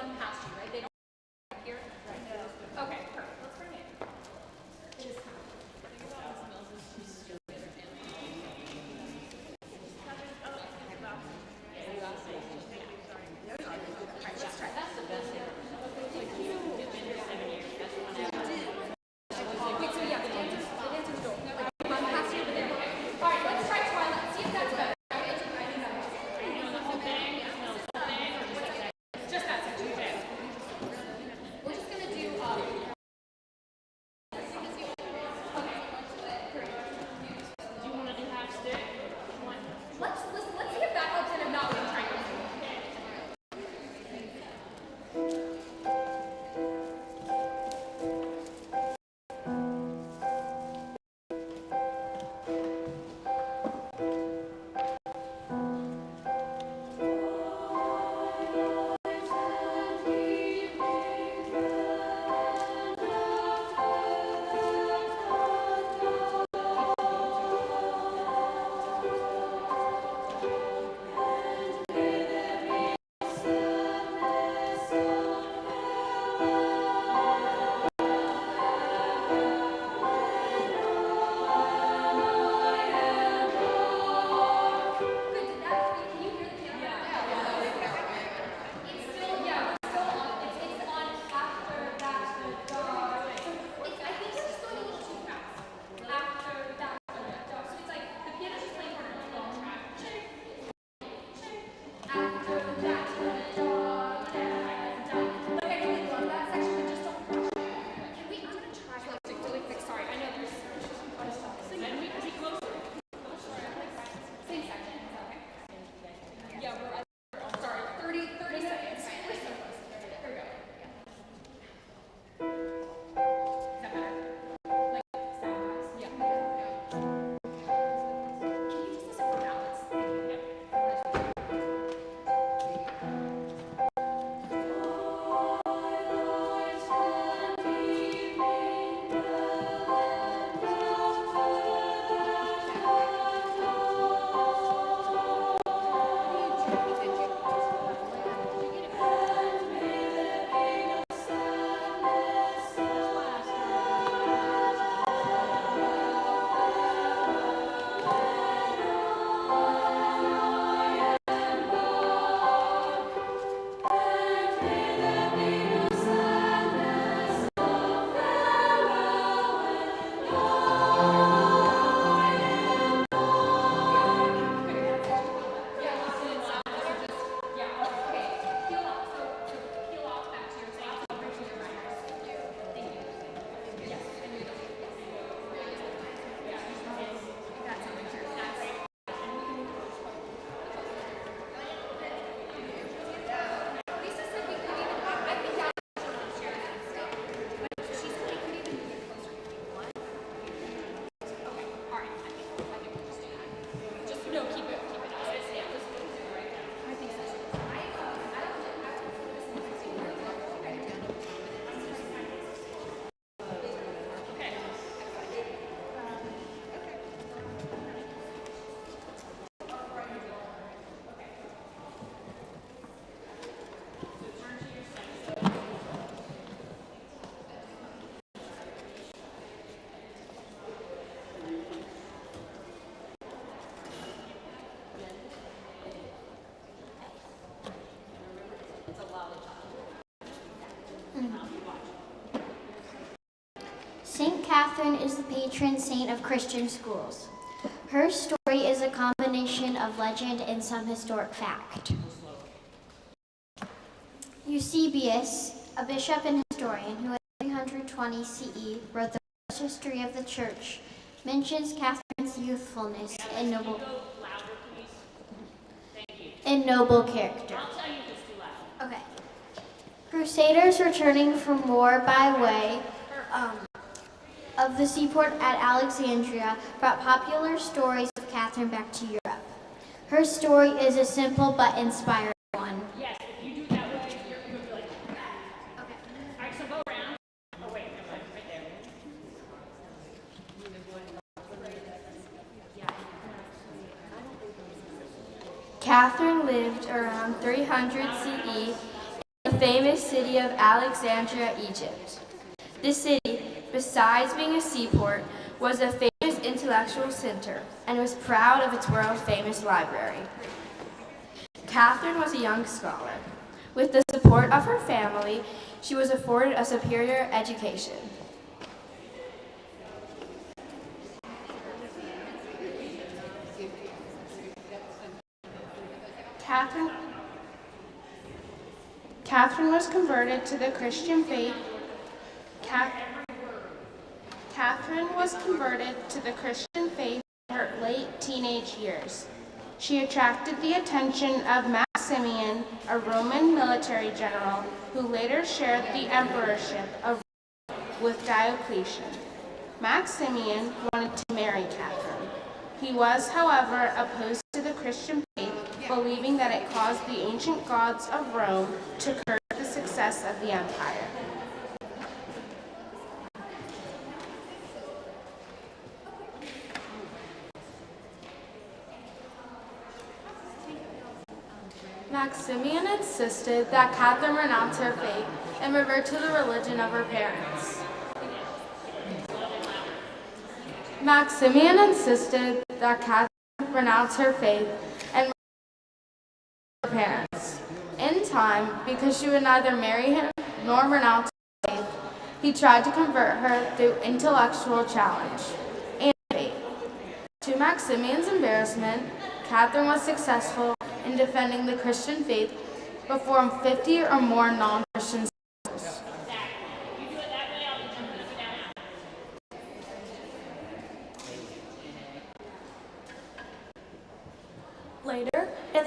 come past you, right? They don't come here? Right. No. Okay, perfect. Let's bring it. It is coming. Let's try. That's the best. Wait, so yeah, the dancer's door. Run past you, but then. All right, let's try Twilight. See if that's better. Just that section. We're just gonna do. Let's see if that helps, and if not, we can try it. Saint Catherine is the patron saint of Christian schools. Her story is a combination of legend and some historic fact. Eusebius, a bishop and historian who in 320 CE wrote the first history of the church, mentions Catherine's youthfulness and noble character. Okay. Crusaders returning from war by way of the seaport at Alexandria brought popular stories of Catherine back to Europe. Her story is a simple but inspiring one. Yes, if you do that with you're going to be like, okay. All right, so go around. Oh, wait, no, right there. Catherine lived around 300 CE in the famous city of Alexandria, Egypt. The city, besides being a seaport, was a famous intellectual center and was proud of its world-famous library. Catherine was a young scholar. With the support of her family, she was afforded a superior education. Catherine was converted to the Christian faith. Catherine was converted to the Christian faith in her late teenage years. She attracted the attention of Maximian, a Roman military general who later shared the emperorship of Rome with Diocletian. Maximian wanted to marry Catherine. He was, however, opposed to the Christian faith, believing that it caused the ancient gods of Rome to curb the success of the empire. Maximian insisted that Catherine renounce her faith and revert to the religion of her parents. Maximian insisted that Catherine renounce her faith and her parents. In time, because she would neither marry him nor renounce her faith, he tried to convert her through intellectual challenge and faith. To Maximian's embarrassment, Catherine was successful in defending the Christian faith before 50 or more non-Christian scholars. Later, in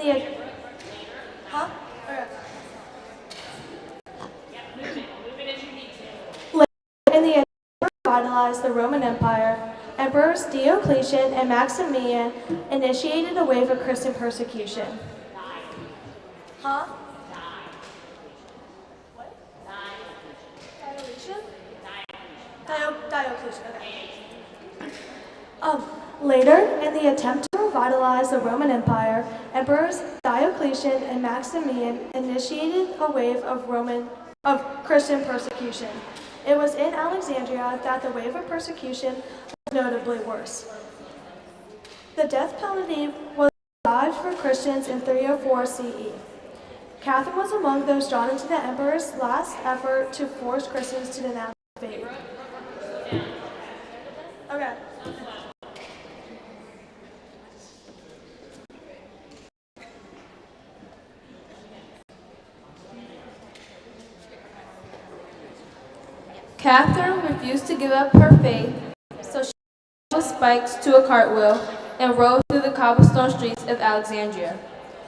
the revitalized the Roman Empire, Emperors Diocletian and Maximian initiated a wave of Christian persecution. Huh? What? Diocletian? Diocletian, okay. Later, in the attempt to revitalize the Roman Empire, Emperors Diocletian and Maximian initiated a wave of Christian persecution. It was in Alexandria that the wave of persecution was notably worse. The death penalty was revived for Christians in 304 CE. Catherine was among those drawn into the emperor's last effort to force Christians to denounce the faith. Okay. Catherine refused to give up her faith, so she nailed spikes to a cartwheel and rode through the cobblestone streets of Alexandria.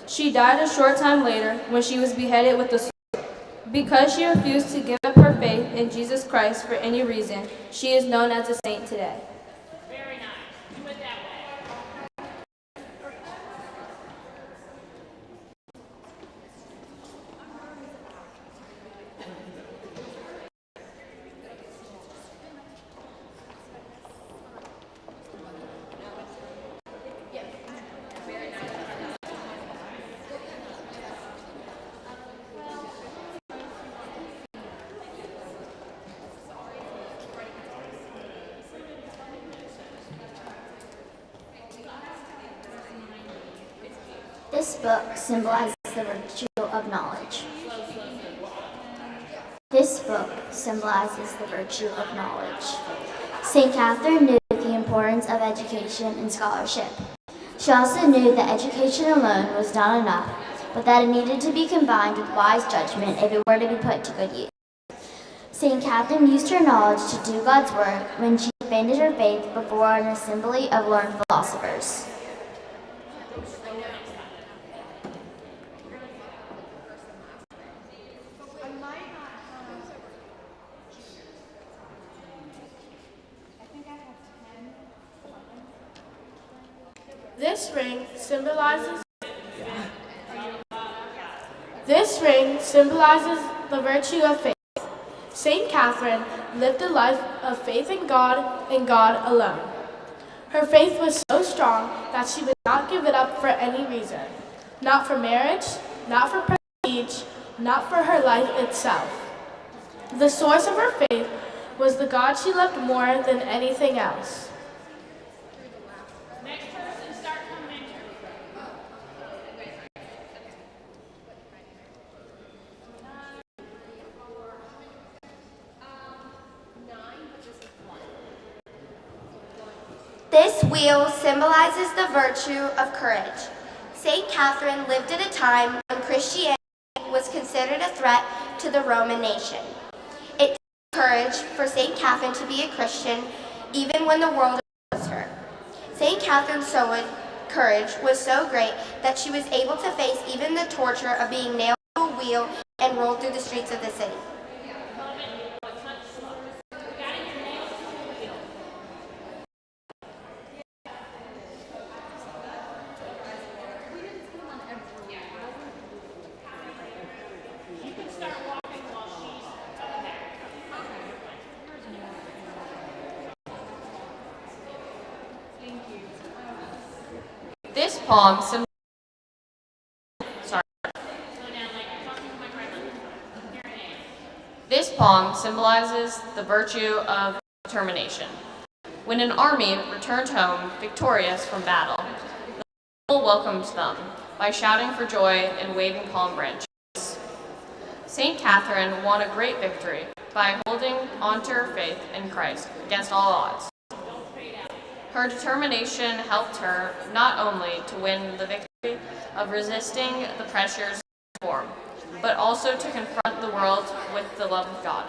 She died a short time later when she was beheaded with a sword. Because she refused to give up her faith in Jesus Christ for any reason, she is known as a saint today. Very nice. Do it that way. This book symbolizes the virtue of knowledge. This book symbolizes the virtue of knowledge. St. Catherine knew the importance of education and scholarship. She also knew that education alone was not enough, but that it needed to be combined with wise judgment if it were to be put to good use. St. Catherine used her knowledge to do God's work when she defended her faith before an assembly of learned philosophers. This ring symbolizes the virtue of faith. Saint Catherine lived a life of faith in God and God alone. Her faith was so strong that she would not give it up for any reason. Not for marriage, not for prestige, not for her life itself. The source of her faith was the God she loved more than anything else. Next person, start coming. This wheel symbolizes the virtue of courage. St. Catherine lived at a time when Christianity was considered a threat to the Roman nation. It took courage for St. Catherine to be a Christian even when the world opposed her. St. Catherine's courage was so great that she was able to face even the torture of being nailed to a wheel and rolled through the streets of the city. This poem symbolizes the virtue of determination. When an army returned home victorious from battle, the people welcomed them by shouting for joy and waving palm branches. St. Catherine won a great victory by holding on to her faith in Christ against all odds. Her determination helped her not only to win the victory of resisting the pressures of reform, but also to confront the world with the love of God.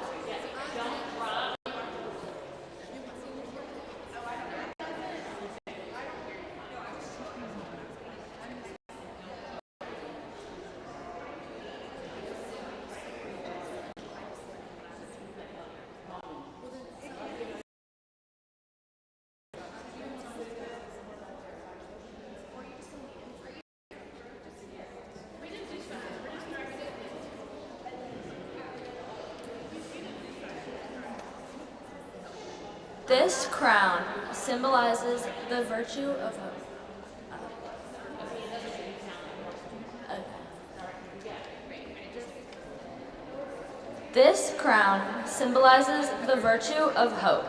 This crown symbolizes the virtue of hope. This crown symbolizes the virtue of hope.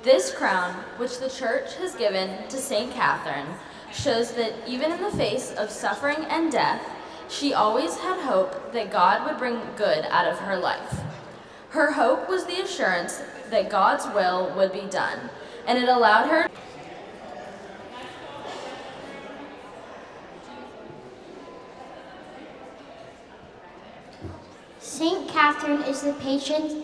This crown, which the Church has given to St. Catherine, shows that even in the face of suffering and death, she always had hope that God would bring good out of her life. Her hope was the assurance that God's will would be done, and it allowed her St. Catherine is the patron